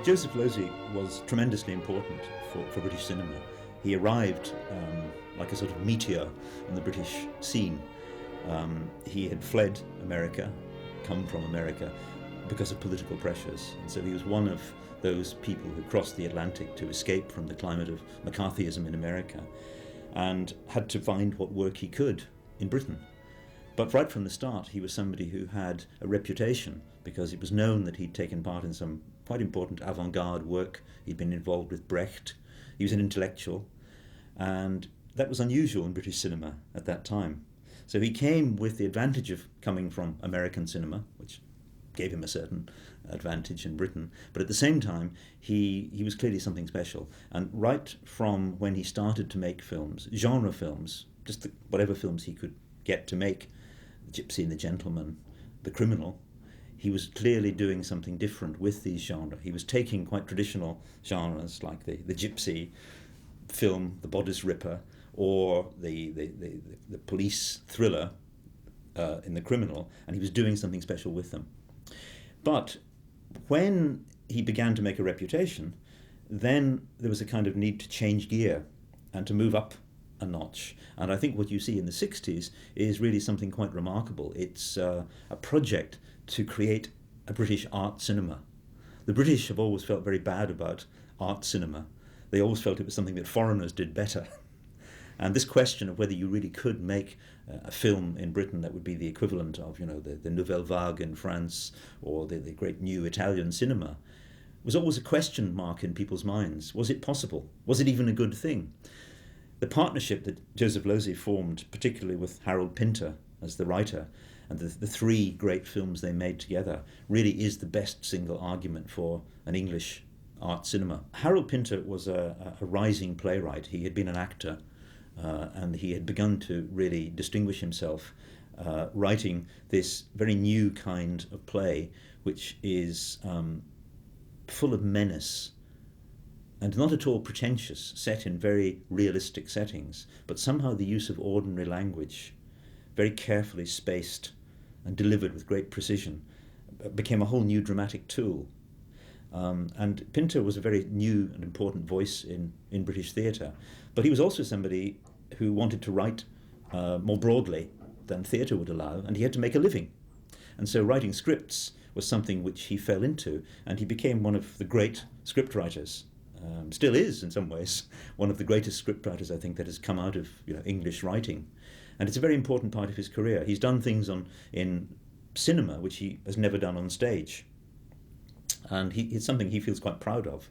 Joseph Losey was tremendously important for British cinema. He arrived like a sort of meteor on the British scene. He had fled America, come from America, because of political pressures. And so he was one of those people who crossed the Atlantic to escape from the climate of McCarthyism in America and had to find what work he could in Britain. But right from the start, he was somebody who had a reputation because it was known that he'd taken part in some quite important avant-garde work. He'd been involved with Brecht. He was an intellectual, and that was unusual in British cinema at that time. So he came with the advantage of coming from American cinema, which gave him a certain advantage in Britain, but at the same time, he was clearly something special. And right from when he started to make films, genre films, just whatever films he could get to make, The Gypsy and the Gentleman, The Criminal, he was clearly doing something different with these genres. He was taking quite traditional genres like the gypsy film, the bodice ripper, or the police thriller in The Criminal, and he was doing something special with them. But when he began to make a reputation, then there was a kind of need to change gear and to move up a notch. And I think what you see in the 60s is really something quite remarkable. It's a project to create a British art cinema. The British have always felt very bad about art cinema. They always felt it was something that foreigners did better. And this question of whether you really could make a film in Britain that would be the equivalent of, the Nouvelle Vague in France or the great new Italian cinema was always a question mark in people's minds. Was it possible? Was it even a good thing? The partnership that Joseph Losey formed, particularly with Harold Pinter as the writer, and the three great films they made together, really is the best single argument for an English art cinema. Harold Pinter was a rising playwright. He had been an actor, and he had begun to really distinguish himself writing this very new kind of play, which is full of menace and not at all pretentious, set in very realistic settings, but somehow the use of ordinary language, very carefully spaced and delivered with great precision, became a whole new dramatic tool. And Pinter was a very new and important voice in British theatre, but he was also somebody who wanted to write more broadly than theatre would allow, and he had to make a living. And so writing scripts was something which he fell into, and he became one of the great scriptwriters. Still is, in some ways, one of the greatest scriptwriters, I think, that has come out of English writing. And it's a very important part of his career. He's done things in cinema which he has never done on stage. And it's something he feels quite proud of,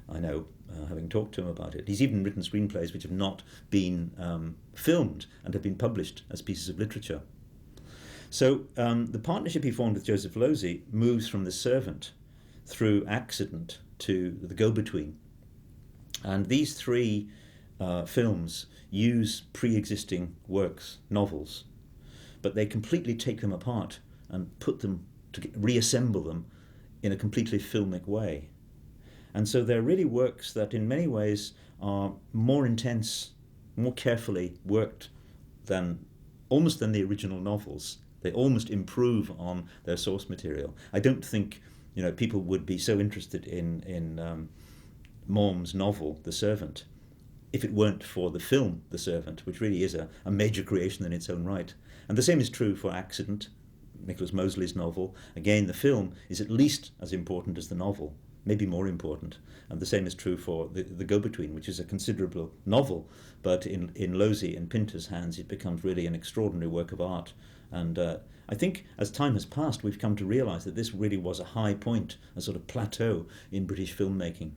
I know, having talked to him about it. He's even written screenplays which have not been filmed and have been published as pieces of literature. So the partnership he formed with Joseph Losey moves from The Servant through Accident to The Go-Between. And these three films use pre-existing works, novels, but they completely take them apart and put them reassemble them in a completely filmic way. And so they're really works that in many ways are more intense, more carefully worked almost than the original novels. They almost improve on their source material. I don't think people would be so interested in Maughm's novel, The Servant, if it weren't for the film, The Servant, which really is a major creation in its own right. And the same is true for Accident, Nicholas Mosley's novel. Again, the film is at least as important as the novel, maybe more important. And the same is true for the Go-Between, which is a considerable novel, but in Losey and Pinter's hands, it becomes really an extraordinary work of art. And I think as time has passed, we've come to realise that this really was a high point, a sort of plateau in British filmmaking.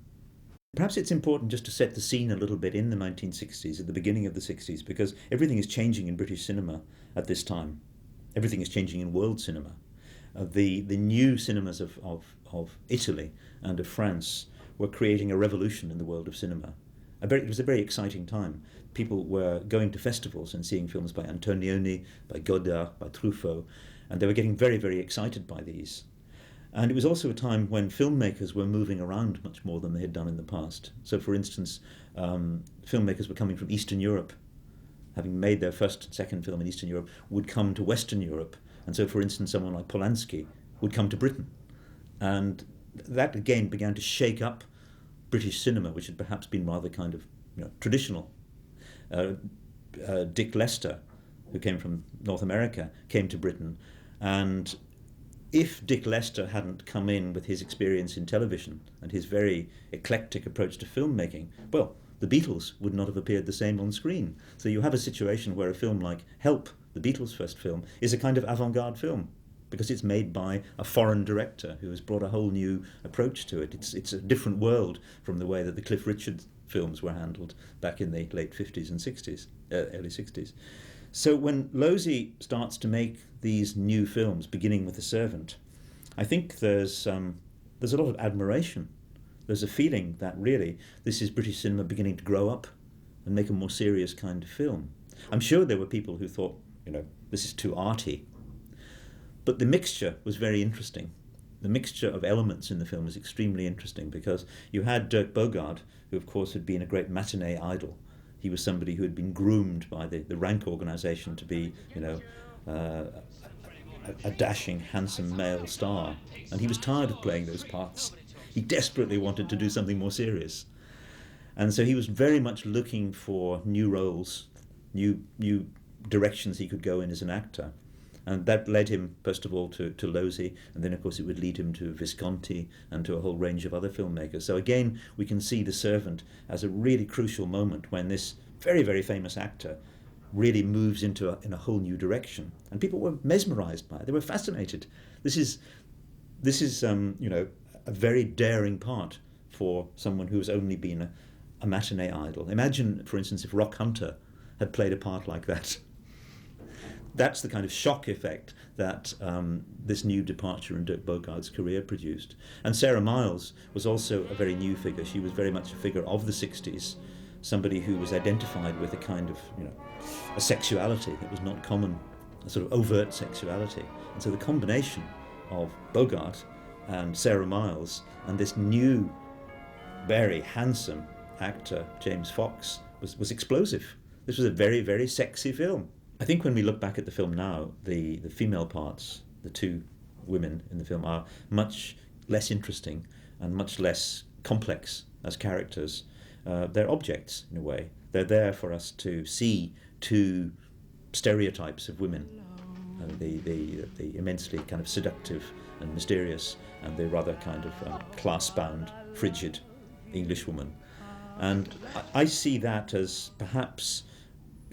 Perhaps it's important just to set the scene a little bit in the 1960s, at the beginning of the 60s, because everything is changing in British cinema at this time. Everything is changing in world cinema. The new cinemas of Italy and of France were creating a revolution in the world of cinema. It was a very exciting time. People were going to festivals and seeing films by Antonioni, by Godard, by Truffaut, and they were getting very, very excited by these. And it was also a time when filmmakers were moving around much more than they had done in the past. So, for instance, filmmakers were coming from Eastern Europe, having made their first and second film in Eastern Europe, would come to Western Europe. And so, for instance, someone like Polanski would come to Britain. And that again began to shake up British cinema, which had perhaps been rather kind of traditional. Uh, Dick Lester, who came from North America, came to Britain, and if Dick Lester hadn't come in with his experience in television and his very eclectic approach to filmmaking, well, the Beatles would not have appeared the same on screen. So you have a situation where a film like Help, the Beatles' first film, is a kind of avant-garde film because it's made by a foreign director who has brought a whole new approach to it. It's a different world from the way that the Cliff Richard films were handled back in the late 50s and 60s, early 60s. So when Losey starts to make these new films, beginning with The Servant, I think there's a lot of admiration. There's a feeling that really this is British cinema beginning to grow up and make a more serious kind of film. I'm sure there were people who thought, this is too arty. But the mixture was very interesting. The mixture of elements in the film was extremely interesting because you had Dirk Bogarde, who of course had been a great matinee idol. He was somebody who had been groomed by the Rank organisation to be, a dashing, handsome male star. And he was tired of playing those parts. He desperately wanted to do something more serious. And so he was very much looking for new roles, new directions he could go in as an actor. And that led him, first of all, to Losey, and then, of course, it would lead him to Visconti and to a whole range of other filmmakers. So again, we can see The Servant as a really crucial moment when this very, very famous actor really moves in a whole new direction. And people were mesmerised by it. They were fascinated. This is a very daring part for someone who has only been a matinee idol. Imagine, for instance, if Rock Hunter had played a part like that. That's the kind of shock effect that this new departure in Dirk Bogarde's career produced. And Sarah Miles was also a very new figure. She was very much a figure of the 60s, somebody who was identified with a kind of, a sexuality that was not common, a sort of overt sexuality. And so the combination of Bogart and Sarah Miles and this new, very handsome actor, James Fox, was explosive. This was a very, very sexy film. I think when we look back at the film now, the female parts, the two women in the film, are much less interesting and much less complex as characters. They're objects, in a way. They're there for us to see two stereotypes of women, the immensely kind of seductive and mysterious, and the rather kind of class-bound, frigid Englishwoman. And I see that as perhaps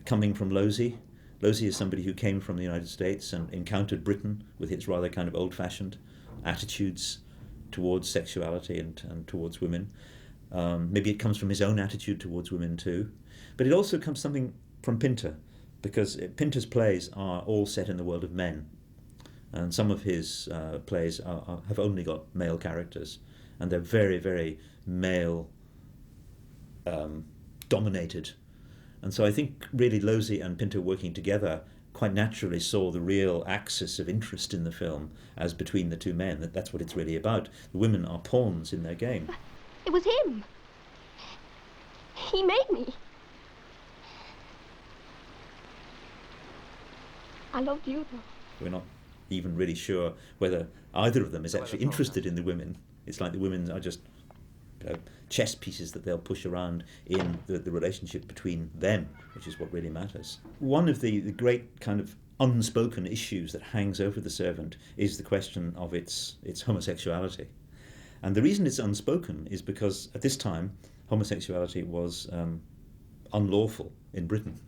coming from Losey. Losey is somebody who came from the United States and encountered Britain with its rather kind of old-fashioned attitudes towards sexuality and towards women. Maybe it comes from his own attitude towards women too. But it also comes something from Pinter, because Pinter's plays are all set in the world of men. And some of his plays have only got male characters. And they're very, very male dominated. And so I think really Losey and Pinter working together quite naturally saw the real axis of interest in the film as between the two men. That's what it's really about. The women are pawns in their game. It was him. He made me. I loved you, though. We're not even really sure whether either of them is actually interested in the women. It's like the women are just chess pieces that they'll push around in the relationship between them, which is what really matters. One of the great kind of unspoken issues that hangs over The Servant is the question of its homosexuality. And the reason it's unspoken is because at this time homosexuality was unlawful in Britain.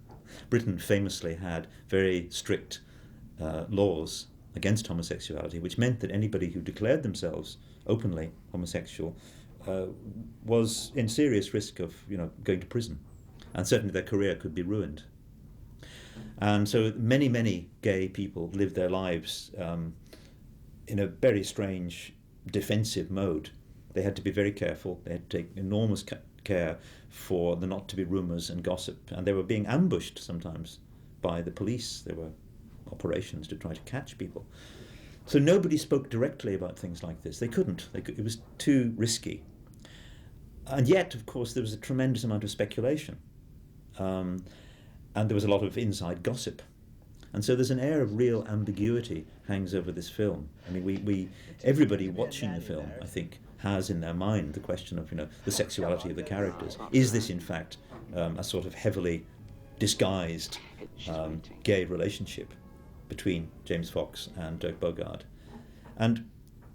Britain famously had very strict laws against homosexuality, which meant that anybody who declared themselves openly homosexual was in serious risk of going to prison, and certainly their career could be ruined. And so many gay people lived their lives in a very strange defensive mode. They had to be very careful. They had to take enormous care for there not to be rumours and gossip, and they were being ambushed sometimes by the police. There were operations to try to catch people. So nobody spoke directly about things like this. They couldn't. It was too risky. And yet, of course, there was a tremendous amount of speculation. And there was a lot of inside gossip. And so there's an air of real ambiguity hangs over this film. I mean, everybody watching the film, I think, has in their mind the question of, the sexuality of the characters. Is this in fact a sort of heavily disguised gay relationship between James Fox and Dirk Bogarde? And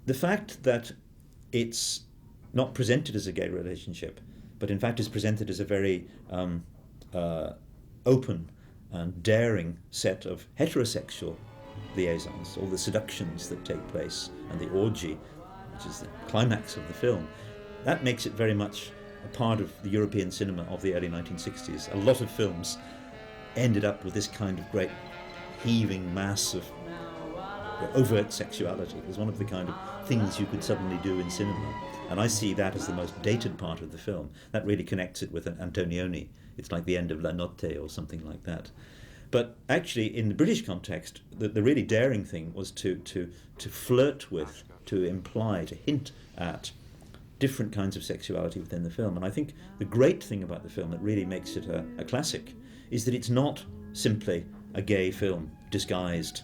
the fact that it's not presented as a gay relationship, but in fact is presented as a very open and daring set of heterosexual liaisons, all the seductions that take place, and the orgy, which is the climax of the film, that makes it very much a part of the European cinema of the early 1960s. A lot of films ended up with this kind of great heaving mass of overt sexuality. It was one of the kind of things you could suddenly do in cinema. And I see that as the most dated part of the film. That really connects it with an Antonioni. It's like the end of La Notte or something like that. But actually, in the British context, the really daring thing was to flirt with, to imply, to hint at different kinds of sexuality within the film. And I think the great thing about the film that really makes it a classic is that it's not simply a gay film disguised.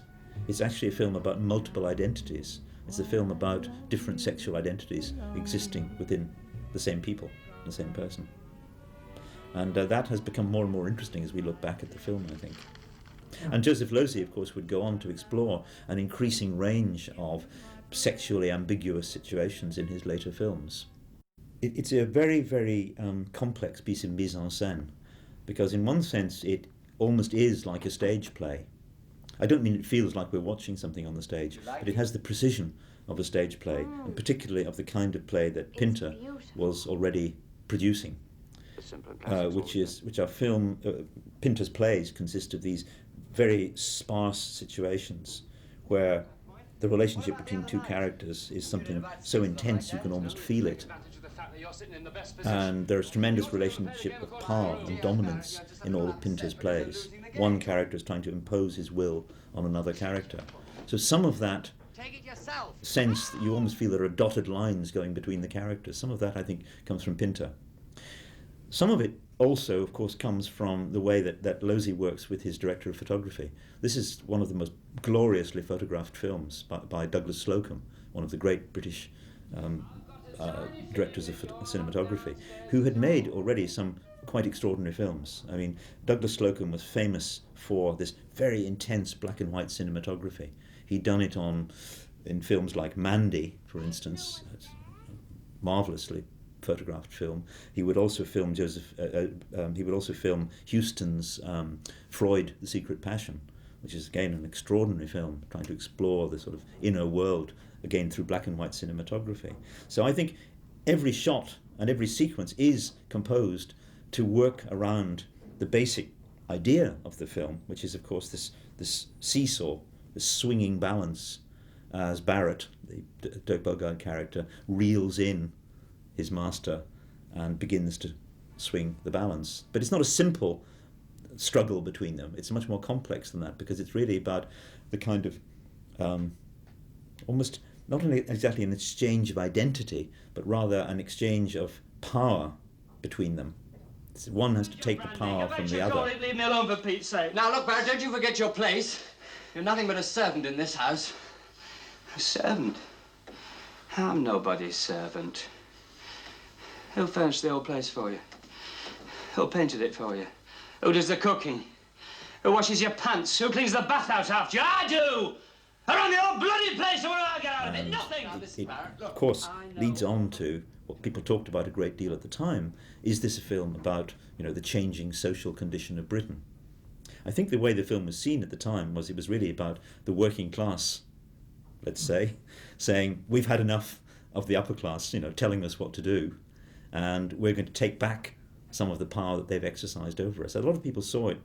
It's actually a film about multiple identities. It's a film about different sexual identities existing within the same people, the same person. And that has become more and more interesting as we look back at the film, I think. And Joseph Losey, of course, would go on to explore an increasing range of sexually ambiguous situations in his later films. It's a very, very complex piece of mise en scène, because in one sense it almost is like a stage play. I don't mean it feels like we're watching something on the stage, but it has the precision of a stage play, and particularly of the kind of play that Pinter was already producing, which are film. Pinter's plays consist of these very sparse situations where the relationship between two characters is something so intense you can almost feel it. And there's tremendous relationship of power and dominance in all of Pinter's plays. One character is trying to impose his will on another character. So some of that sense that you almost feel there are dotted lines going between the characters, some of that I think comes from Pinter. Some of it also, of course, comes from the way that Losey works with his director of photography. This is one of the most gloriously photographed films by Douglas Slocum, one of the great British directors of cinematography, who had made already some quite extraordinary films. I mean, Douglas Slocum was famous for this very intense black and white cinematography. He'd done it in films like Mandy, for instance, marvelously photographed film. He would also film Huston's Freud, The Secret Passion, which is again an extraordinary film, trying to explore the sort of inner world again through black and white cinematography. So I think every shot and every sequence is composed to work around the basic idea of the film, which is of course this seesaw, this swinging balance, as Barrett, the Dirk Bogarde character, reels in his master and begins to swing the balance. But it's not a simple struggle between them. It's much more complex than that, because it's really about the kind of almost not exactly an exchange of identity, but rather an exchange of power between them. One has to take the power from the other. Leave me alone, for Pete's sake. Now look, Barrett, don't you forget your place. You're nothing but a servant in this house. A servant? I'm nobody's servant. Who furnished the old place for you? Who painted it for you? Who does the cooking? Who washes your pants? Who cleans the bathhouse after you? I do! Around the old bloody place, so what do I get out of it? Nothing! It, of course, leads on to what people talked about a great deal at the time. Is this a film about, the changing social condition of Britain? I think the way the film was seen at the time was it was really about the working class, let's say, saying, we've had enough of the upper class, telling us what to do, and we're going to take back some of the power that they've exercised over us. A lot of people saw it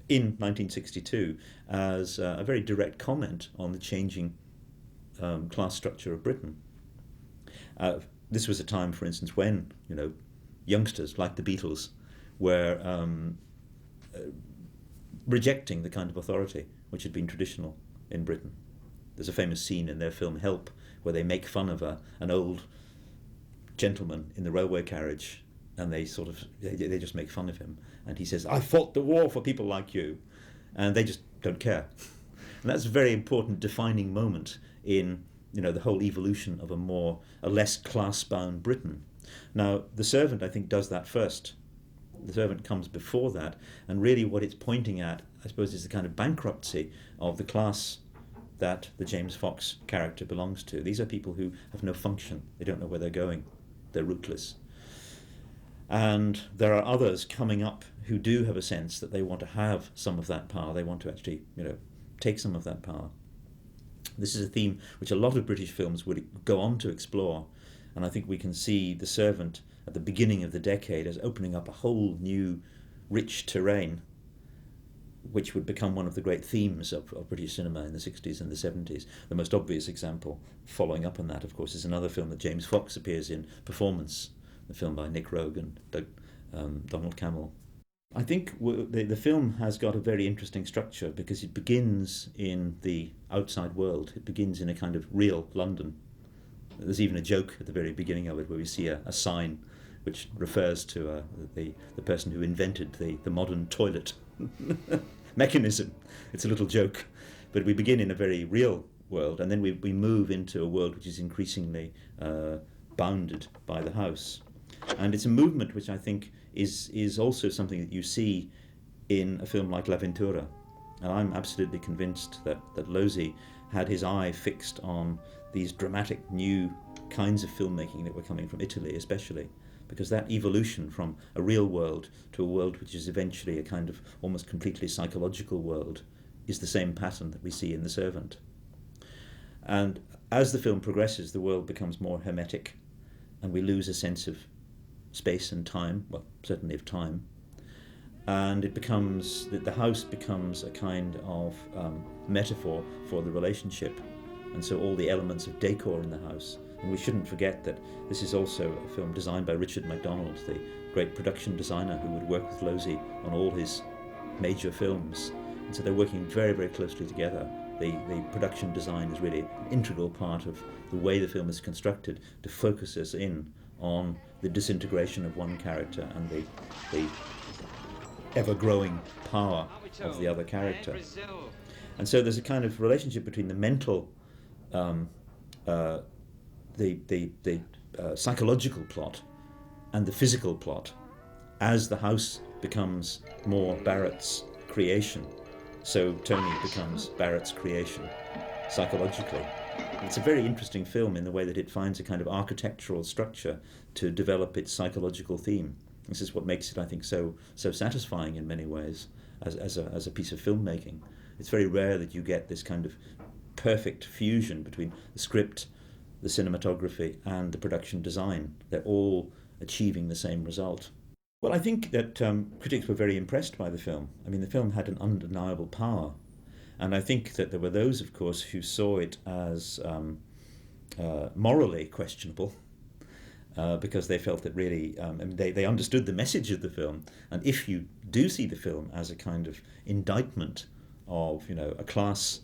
in 1962 as a very direct comment on the changing class structure of Britain. This was a time, for instance, when youngsters like the Beatles were rejecting the kind of authority which had been traditional in Britain. There's a famous scene in their film Help where they make fun of an old gentleman in the railway carriage, and they just make fun of him, and he says, I fought the war for people like you, and they just don't care. And that's a very important defining moment in the whole evolution of a less class-bound Britain. Now, The Servant, I think, does that first. The Servant comes before that, and really what it's pointing at, I suppose, is the kind of bankruptcy of the class that the James Fox character belongs to. These are people who have no function. They don't know where they're going. They're rootless. And there are others coming up who do have a sense that they want to have some of that power. They want to actually, take some of that power. This is a theme which a lot of British films would go on to explore, and I think we can see The Servant at the beginning of the decade as opening up a whole new, rich terrain, which would become one of the great themes of British cinema in the 60s and the 70s. The most obvious example, following up on that, of course, is another film that James Fox appears in, Performance, the film by Nick Roeg and Donald Cammell. I think the film has got a very interesting structure because it begins in the outside world. It begins in a kind of real London. There's even a joke at the very beginning of it where we see a sign which refers to the person who invented the modern toilet mechanism. It's a little joke, but we begin in a very real world, and then we move into a world which is increasingly bounded by the house. And it's a movement which I think is also something that you see in a film like L'Avventura. And I'm absolutely convinced that Losey had his eye fixed on these dramatic new kinds of filmmaking that were coming from Italy especially, because that evolution from a real world to a world which is eventually a kind of almost completely psychological world is the same pattern that we see in The Servant. And as the film progresses, the world becomes more hermetic, and we lose a sense of space and time, well, certainly of time, and the house becomes a kind of metaphor for the relationship, and so all the elements of decor in the house. And we shouldn't forget that this is also a film designed by Richard MacDonald, the great production designer who would work with Losey on all his major films, and so they're working very, very closely together. The production design is really an integral part of the way the film is constructed to focus us in on the disintegration of one character and the ever-growing power of the other character. And so there's a kind of relationship between the mental, the psychological plot and the physical plot. As the house becomes more Barrett's creation, so Tony becomes Barrett's creation psychologically. It's a very interesting film in the way that it finds a kind of architectural structure to develop its psychological theme. This is what makes it, I think, so satisfying in many ways as a piece of filmmaking. It's very rare that you get this kind of perfect fusion between the script, the cinematography, and the production design. They're all achieving the same result. Well, I think that critics were very impressed by the film. I mean, the film had an undeniable power. And I think that there were those, of course, who saw it as morally questionable because they felt that really, they understood the message of the film. And if you do see the film as a kind of indictment of, a class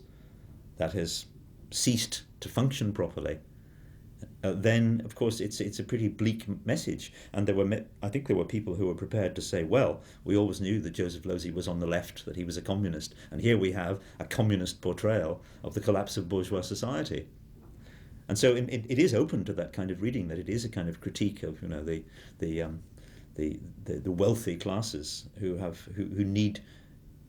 that has ceased to function properly, then, of course, it's a pretty bleak message. And I think there were people who were prepared to say, well, we always knew that Joseph Losey was on the left, that he was a communist, and here we have a communist portrayal of the collapse of bourgeois society. And so it is open to that kind of reading, that it is a kind of critique of, the wealthy classes who need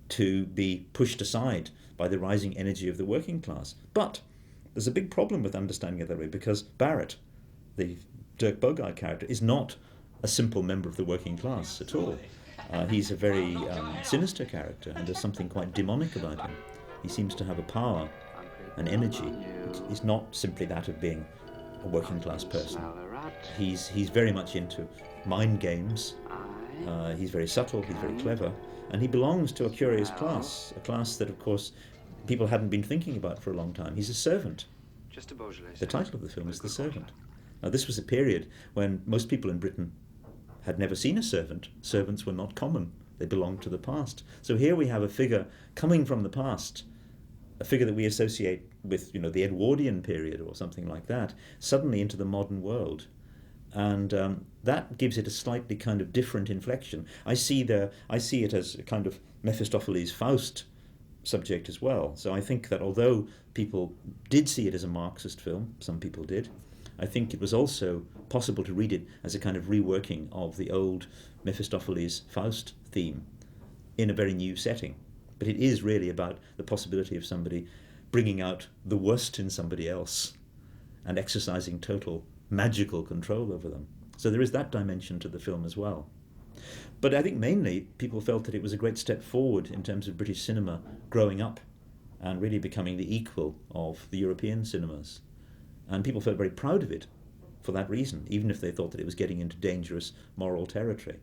to be pushed aside by the rising energy of the working class. But there's a big problem with understanding it that way, because Barrett, the Dirk Bogarde character, is not a simple member of the working class at all. He's a very sinister character, and there's something quite demonic about him. He seems to have a power, an energy, which is not simply that of being a working class person. He's very much into mind games. He's very subtle, he's very clever, and he belongs to a curious class, a class that, of course, people hadn't been thinking about for a long time. He's a servant. The title of the film is The Servant. Now, this was a period when most people in Britain had never seen a servant. Servants were not common. They belonged to the past. So here we have a figure coming from the past, a figure that we associate with, the Edwardian period or something like that, suddenly into the modern world. And that gives it a slightly kind of different inflection. I see it as a kind of Mephistopheles' Faust subject as well. So I think that although people did see it as a Marxist film, some people did, I think it was also possible to read it as a kind of reworking of the old Mephistopheles Faust theme in a very new setting. But it is really about the possibility of somebody bringing out the worst in somebody else and exercising total magical control over them. So there is that dimension to the film as well. But I think mainly people felt that it was a great step forward in terms of British cinema growing up and really becoming the equal of the European cinemas. And people felt very proud of it for that reason, even if they thought that it was getting into dangerous moral territory.